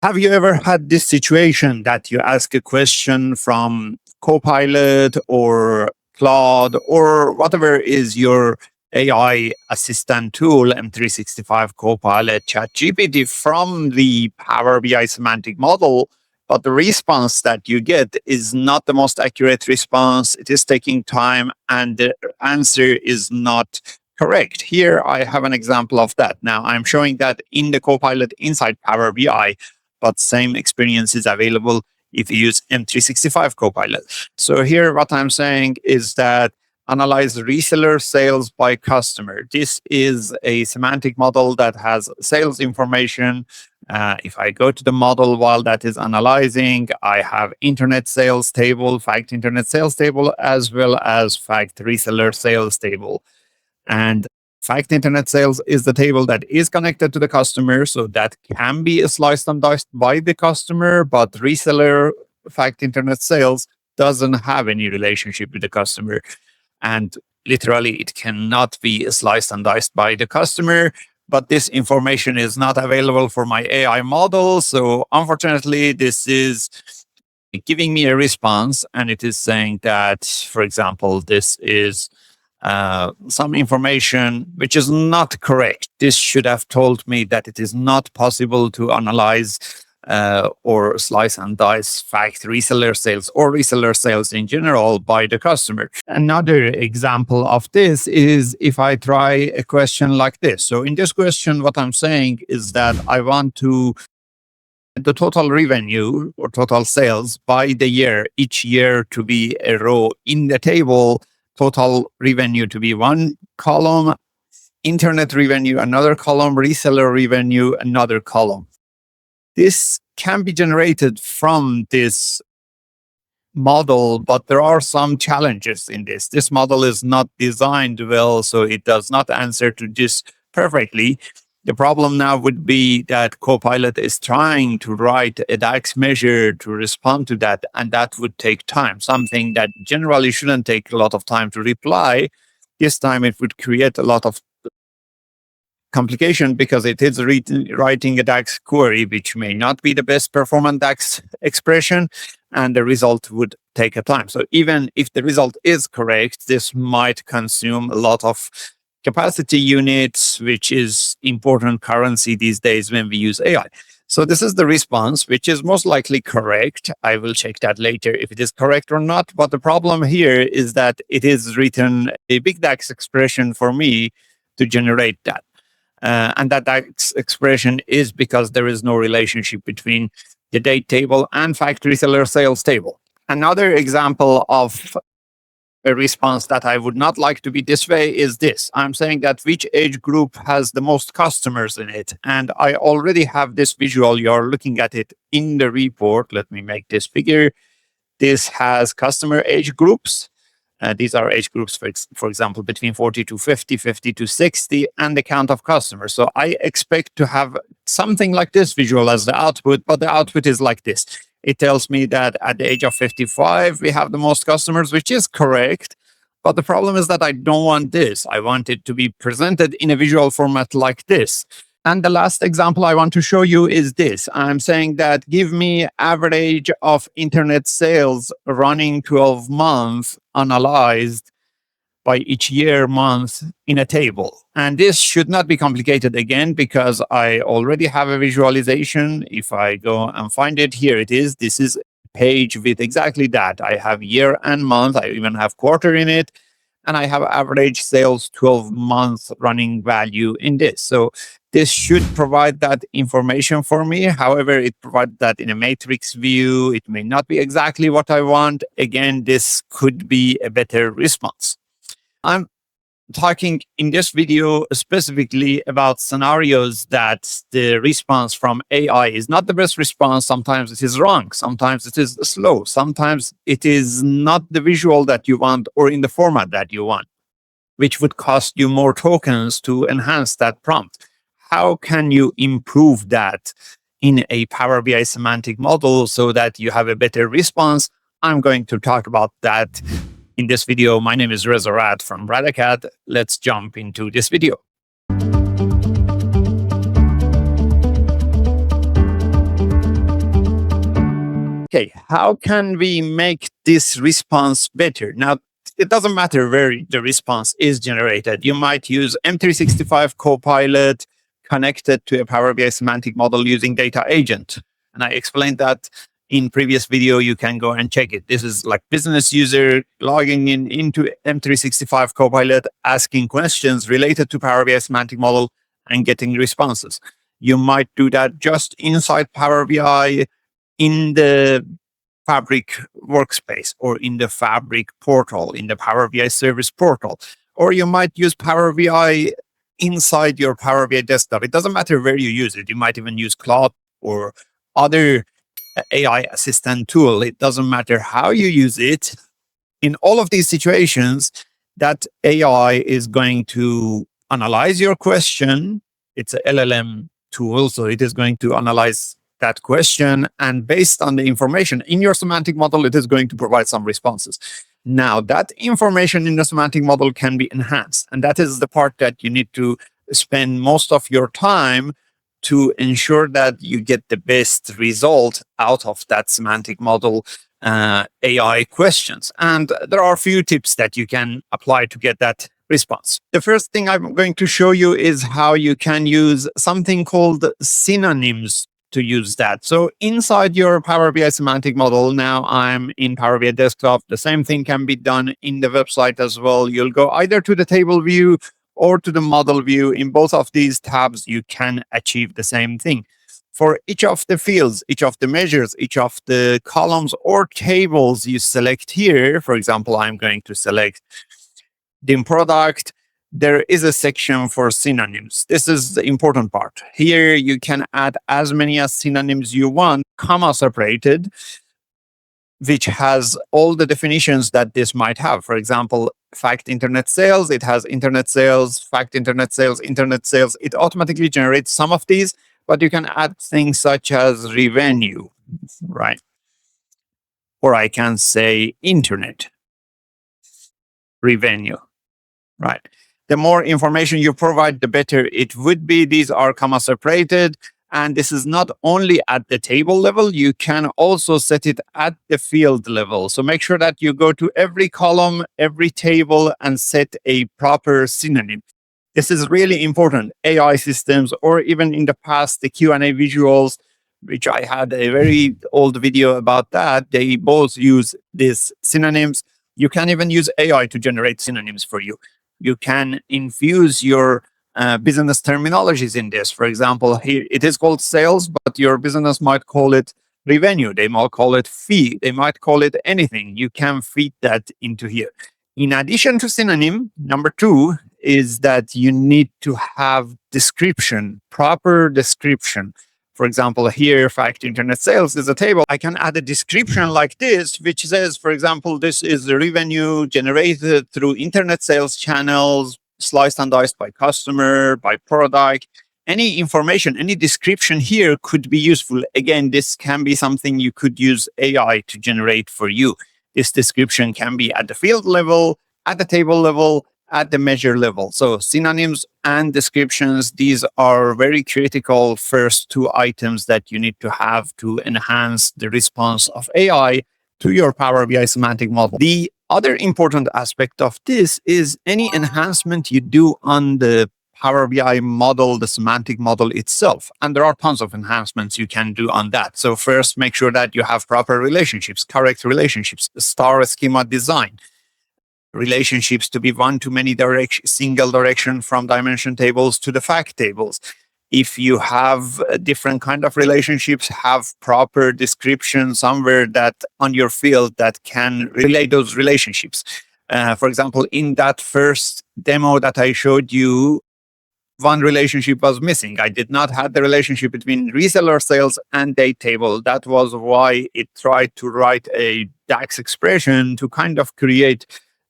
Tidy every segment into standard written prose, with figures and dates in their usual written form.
Have you ever had this situation that you ask a question from Copilot or Claude or whatever is your AI assistant tool, M365 Copilot, ChatGPT, from the Power BI semantic model, but the response that you get is not the most accurate response. It is taking time and the answer is not correct. Here I have an example of that. Now I'm showing that in the Copilot inside Power BI, but same experience is available if you use M365 Copilot. So here what I'm saying is that analyze reseller sales by customer. This is a semantic model that has sales information. If I go to the model while that is analyzing, I have internet sales table, fact internet sales table, as well as fact reseller sales table. And fact internet sales is the table that is connected to the customer, so that can be sliced and diced by the customer, but reseller fact internet sales doesn't have any relationship with the customer. And literally, it cannot be sliced and diced by the customer. But this information is not available for my AI model. So unfortunately, this is giving me a response, and it is saying that, for example, this is some information which is not correct. This should have told me that it is not possible to analyze or slice and dice fact reseller sales or reseller sales in general by the customer. Another example of this is if I try a question like this. So in this question, what I'm saying is that I want to the total revenue or total sales by the year, each year to be a row in the table, total revenue to be one column, internet revenue, another column, reseller revenue, another column. This can be generated from this model, but there are some challenges in this. This model is not designed well, so it does not answer to this perfectly. The problem now would be that Copilot is trying to write a DAX measure to respond to that, and that would take time, something that generally shouldn't take a lot of time to reply. This time it would create a lot of complication because it is writing a DAX query, which may not be the best performant DAX expression, and the result would take a time. So even if the result is correct, this might consume a lot of capacity units, which is important currency these days when we use AI. So this is the response, which is most likely correct. I will check that later if it is correct or not. But the problem here is that it is written a big DAX expression for me to generate that. And that DAX expression is because there is no relationship between the date table and fact reseller sales table. Another example of a response that I would not like to be this way is this. I'm saying that which age group has the most customers in it. And I already have this visual. You're looking at it in the report. Let me make this bigger. This has customer age groups. These are age groups, for example, between 40 to 50, 50 to 60, and the count of customers. So I expect to have something like this visual as the output, but the output is like this. It tells me that at the age of 55, we have the most customers, which is correct. But the problem is that I don't want this. I want it to be presented in a visual format like this. And the last example I want to show you is this. I'm saying that give me average of internet sales running 12 months analyzed by each year, month in a table. And this should not be complicated again, because I already have a visualization. If I go and find it, here it is. This is a page with exactly that. I have year and month. I even have quarter in it. And I have average sales 12 months running value in this. So this should provide that information for me. However, it provides that in a matrix view. It may not be exactly what I want. Again, this could be a better response. I'm talking in this video specifically about scenarios that the response from AI is not the best response. Sometimes it is wrong. Sometimes it is slow. Sometimes it is not the visual that you want or in the format that you want, which would cost you more tokens to enhance that prompt. How can you improve that in a Power BI semantic model so that you have a better response? I'm going to talk about that in this video. My name is Reza Rad from Radacat. Let's jump into this video. Okay, how can we make this response better? Now, it doesn't matter where the response is generated. You might use M365 Copilot connected to a Power BI semantic model using data agent. And I explained that in previous video. You can go and check it. This is like business user logging into M365 Copilot, asking questions related to Power BI semantic model and getting responses. You might do that just inside Power BI in the Fabric workspace or in the Fabric portal, in the Power BI service portal, or you might use Power BI inside your Power BI desktop. It doesn't matter where you use it. You might even use Claude or other AI assistant tool. It doesn't matter how you use it. In all of these situations, that AI is going to analyze your question. It's a LLM tool, so it is going to analyze that question, and based on the information in your semantic model, it is going to provide some responses. Now, that information in the semantic model can be enhanced, and that is the part that you need to spend most of your time to ensure that you get the best result out of that semantic model AI questions. And there are a few tips that you can apply to get that response. The first thing I'm going to show you is how you can use something called synonyms to use that. So inside your Power BI semantic model, now I'm in Power BI desktop. The same thing can be done in the website as well. You'll go either to the table view or to the model view. In both of these tabs, you can achieve the same thing. For each of the fields, each of the measures, each of the columns or tables you select here, for example, I'm going to select the product, there is a section for synonyms. This is the important part. Here you can add as many as synonyms you want, comma separated, which has all the definitions that this might have. For example, fact internet sales, it has internet sales, fact internet sales, internet sales. It automatically generates some of these, but you can add things such as revenue, right? Or I can say internet revenue, right? The more information you provide, the better it would be. These are comma separated. And this is not only at the table level, you can also set it at the field level. So make sure that you go to every column, every table, and set a proper synonym. This is really important. AI systems, or even in the past, the Q&A visuals, which I had a very old video about that, they both use these synonyms. You can even use AI to generate synonyms for you. You can infuse your business terminologies in this. For example, here it is called sales, but your business might call it revenue. They might call it fee. They might call it anything. You can feed that into here. In addition to synonym, number 2 is that you need to have description, proper description. For example, here, fact internet sales is a table. I can add a description like this, which says, for example, this is the revenue generated through internet sales channels, sliced and diced by customer, by product. Any information, any description here could be useful. Again, this can be something you could use AI to generate for you. This description can be at the field level, at the table level, at the measure level. So synonyms and descriptions, these are very critical first 2 items that you need to have to enhance the response of AI to your Power BI semantic model. The other important aspect of this is any enhancement you do on the Power BI model, the semantic model itself. And there are tons of enhancements you can do on that. So first, make sure that you have proper relationships, correct relationships, star schema design, relationships to be one-to-many single direction from dimension tables to the fact tables. If you have a different kind of relationships, have proper description somewhere that on your field that can relate those relationships. For example, in that first demo that I showed you, one relationship was missing. I did not have the relationship between reseller sales and date table. That was why it tried to write a DAX expression to kind of create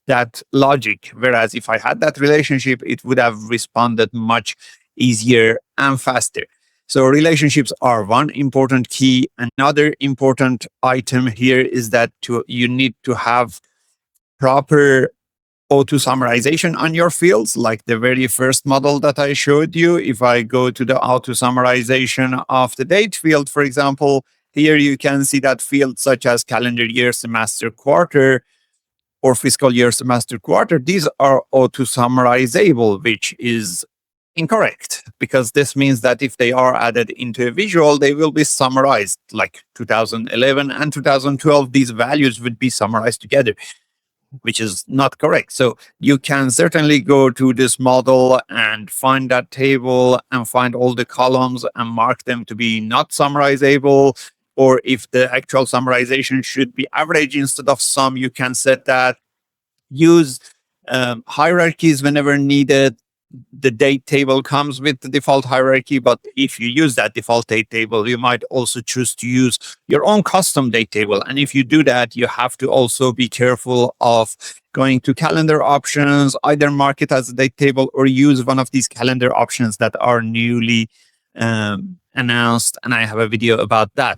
that logic. Whereas if I had that relationship, it would have responded much easier and faster. So relationships are one important key. Another important item here is that you need to have proper auto-summarization on your fields, like the very first model that I showed you. If I go to the auto-summarization of the date field, for example, Here you can see that fields such as calendar year, semester, quarter, or fiscal year, semester, quarter, these are auto-summarizable, which is incorrect, because this means that if they are added into a visual, they will be summarized like 2011 and 2012. These values would be summarized together, which is not correct. So you can certainly go to this model and find that table and find all the columns and mark them to be not summarizable. Or if the actual summarization should be average instead of sum, you can set that. Use hierarchies whenever needed. The date table comes with the default hierarchy, but if you use that default date table, you might also choose to use your own custom date table. And if you do that, you have to also be careful of going to calendar options, either mark it as a date table or use one of these calendar options that are newly announced. And I have a video about that.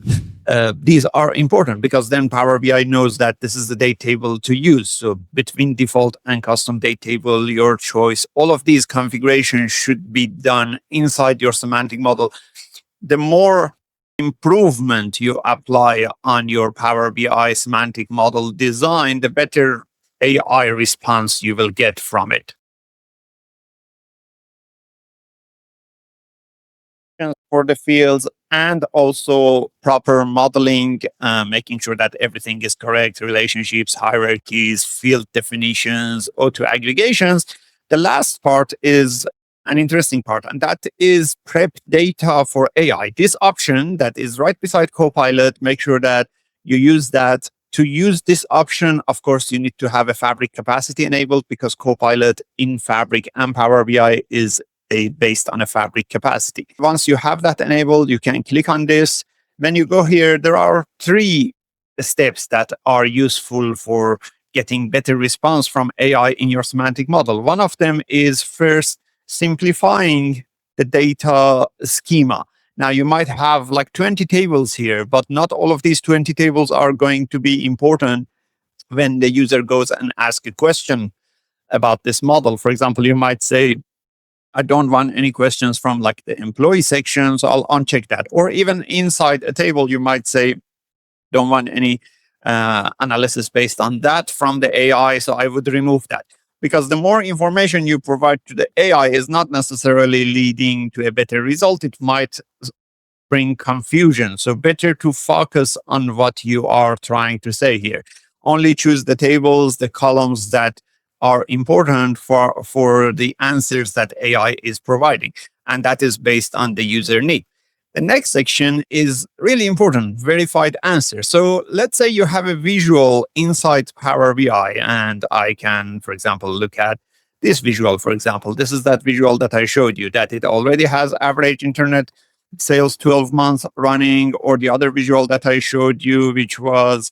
These are important because then Power BI knows that this is the date table to use. So between default and custom date table, your choice, all of these configurations should be done inside your semantic model. The more improvement you apply on your Power BI semantic model design, the better AI response you will get from it. For the fields and also proper modeling, making sure that everything is correct, relationships, hierarchies, field definitions, auto aggregations. The last part is an interesting part, and that is prep data for AI. This option that is right beside Copilot, make sure that you use that. To use this option, of course, you need to have a Fabric capacity enabled because Copilot in Fabric and Power BI is based on a Fabric capacity. Once you have that enabled, you can click on this. When you go here, there are 3 steps that are useful for getting better response from AI in your semantic model. One of them is first simplifying the data schema. Now, you might have like 20 tables here, but not all of these 20 tables are going to be important when the user goes and asks a question about this model. For example, you might say, I don't want any questions from like the employee section, so I'll uncheck that. Or even inside a table, you might say, don't want any analysis based on that from the AI, so I would remove that. Because the more information you provide to the AI is not necessarily leading to a better result. It might bring confusion. So better to focus on what you are trying to say here. Only choose the tables, the columns that are important for the answers that AI is providing. And that is based on the user need. The next section is really important, verified answer. So let's say you have a visual inside Power BI, and I can, for example, look at this visual, for example. This is that visual that I showed you, that it already has average internet sales 12 months running, or the other visual that I showed you, which was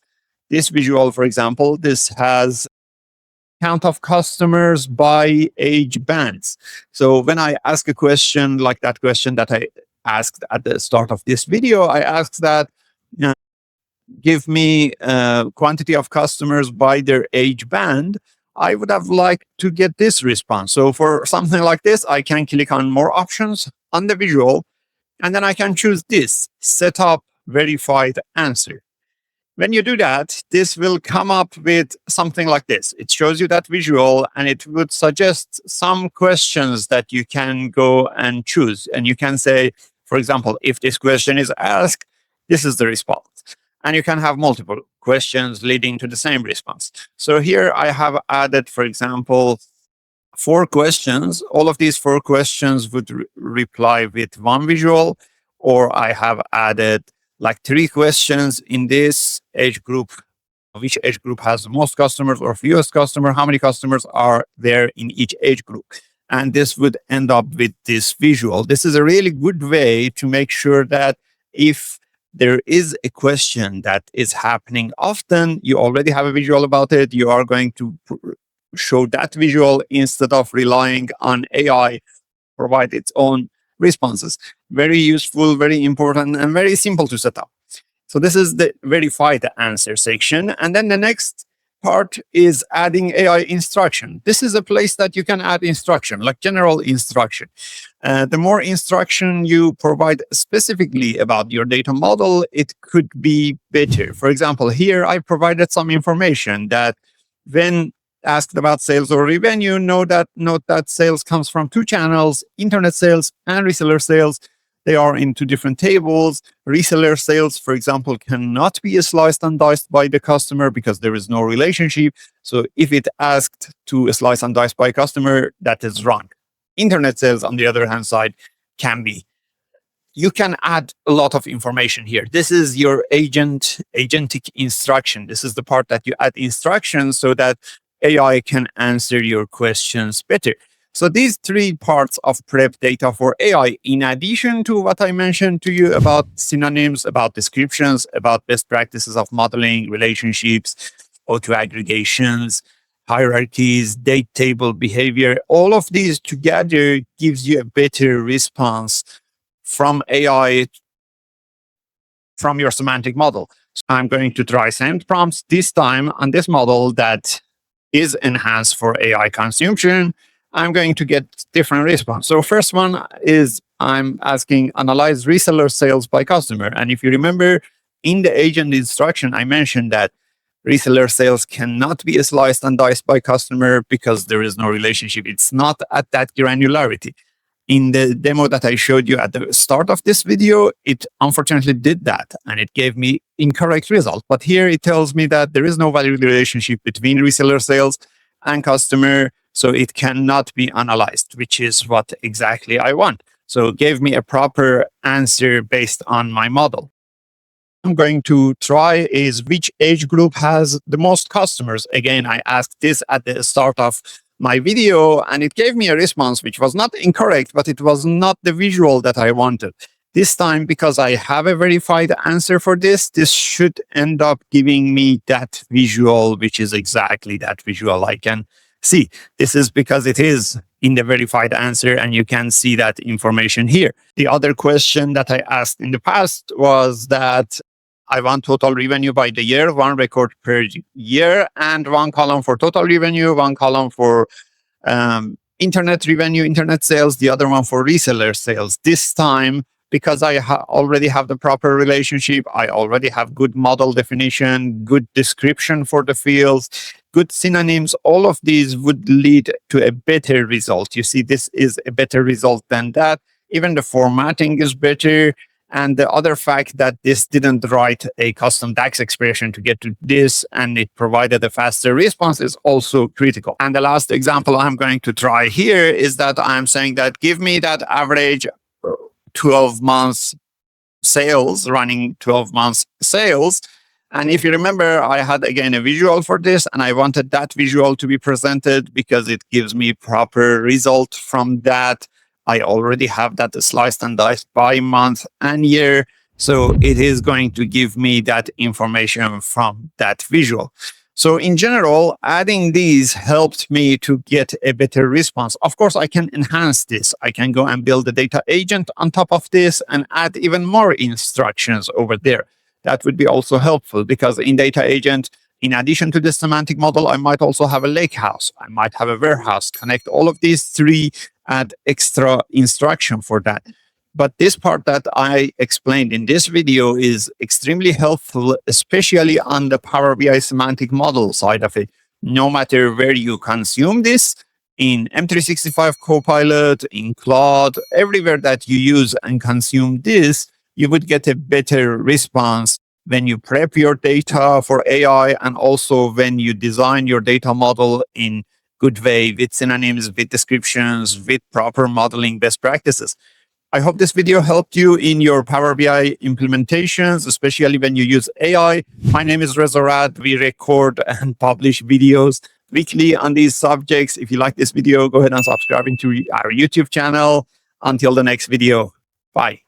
this visual, for example. This has count of customers by age bands. So when I ask a question like that question that I asked at the start of this video, I asked that, give me quantity of customers by their age band. I would have liked to get this response. So for something like this, I can click on more options on the visual, and then I can choose this, set up verified answer. When you do that, this will come up with something like this. It shows you that visual, and it would suggest some questions that you can go and choose. And you can say, for example, if this question is asked, this is the response. And you can have multiple questions leading to the same response. So here I have added, for example, 4 questions. All of these 4 questions would reply with one visual, or I have added like 3 questions in this age group. Which age group has the most customers or fewest customers? How many customers are there in each age group? And this would end up with this visual. This is a really good way to make sure that if there is a question that is happening often, you already have a visual about it. You are going to show that visual instead of relying on AI provide its own responses. Very useful, very important, and very simple to set up. So this is the verified answer section. And then the next part is adding AI instruction. This is a place that you can add instruction, like general instruction. The more instruction you provide specifically about your data model, it could be better. For example, here I provided some information that when asked about sales or revenue, note that sales comes from two channels, internet sales and reseller sales. They are in two different tables. Reseller sales, for example, cannot be sliced and diced by the customer because there is no relationship. So if it asked to slice and dice by customer, that is wrong. Internet sales, on the other hand side, can be. You can add a lot of information here. This is your agentic instruction. This is the part that you add instructions so that AI can answer your questions better. So these three parts of prep data for AI, in addition to what I mentioned to you about synonyms, about descriptions, about best practices of modeling, relationships, auto-aggregations, hierarchies, date table behavior, all of these together gives you a better response from AI, from your semantic model. So I'm going to try same prompts this time on this model that is enhanced for AI consumption. I'm going to get different response. So first one is I'm asking analyze reseller sales by customer. And if you remember in the agent instruction, I mentioned that reseller sales cannot be sliced and diced by customer because there is no relationship. It's not at that granularity. In the demo that I showed you at the start of this video, it unfortunately did that and it gave me incorrect result. But here it tells me that there is no value relationship between reseller sales and customer, so it cannot be analyzed, which is what exactly I want. So it gave me a proper answer based on my model. I'm going to try is which age group has the most customers. Again, I asked this at the start of my video and it gave me a response which was not incorrect, but it was not the visual that I wanted. This time, because I have a verified answer for this should end up giving me that visual, which is exactly that visual I can see. This is because it is in the verified answer and you can see that information here. The other question that I asked in the past was that I want total revenue by the year, one record per year, and one column for total revenue, one column for internet revenue, internet sales, the other one for reseller sales. This time, because I already have the proper relationship, I already have good model definition, good description for the fields, good synonyms, all of these would lead to a better result. You see, this is a better result than that. Even the formatting is better. And the other fact that this didn't write a custom DAX expression to get to this and it provided a faster response is also critical. And the last example I'm going to try here is that I'm saying that give me that average 12 months sales, running 12 months sales. And if you remember, I had again a visual for this and I wanted that visual to be presented because it gives me proper result from that. I already have that sliced and diced by month and year. So it is going to give me that information from that visual. So in general, adding these helped me to get a better response. Of course, I can enhance this. I can go and build a data agent on top of this and add even more instructions over there. That would be also helpful because in data agent, in addition to the semantic model, I might also have a lake house. I might have a warehouse, connect all of these three, add extra instruction for that. But this part that I explained in this video is extremely helpful, especially on the Power BI semantic model side of it. No matter where you consume this, in M365 Copilot, in Claude, everywhere that you use and consume this, you would get a better response when you prep your data for AI and also when you design your data model in good way with synonyms, with descriptions, with proper modeling best practices. I hope this video helped you in your Power BI implementations, especially when you use AI. My name is Reza Rad. We record and publish videos weekly on these subjects. If you like this video, go ahead and subscribe to our YouTube channel. Until the next video, bye.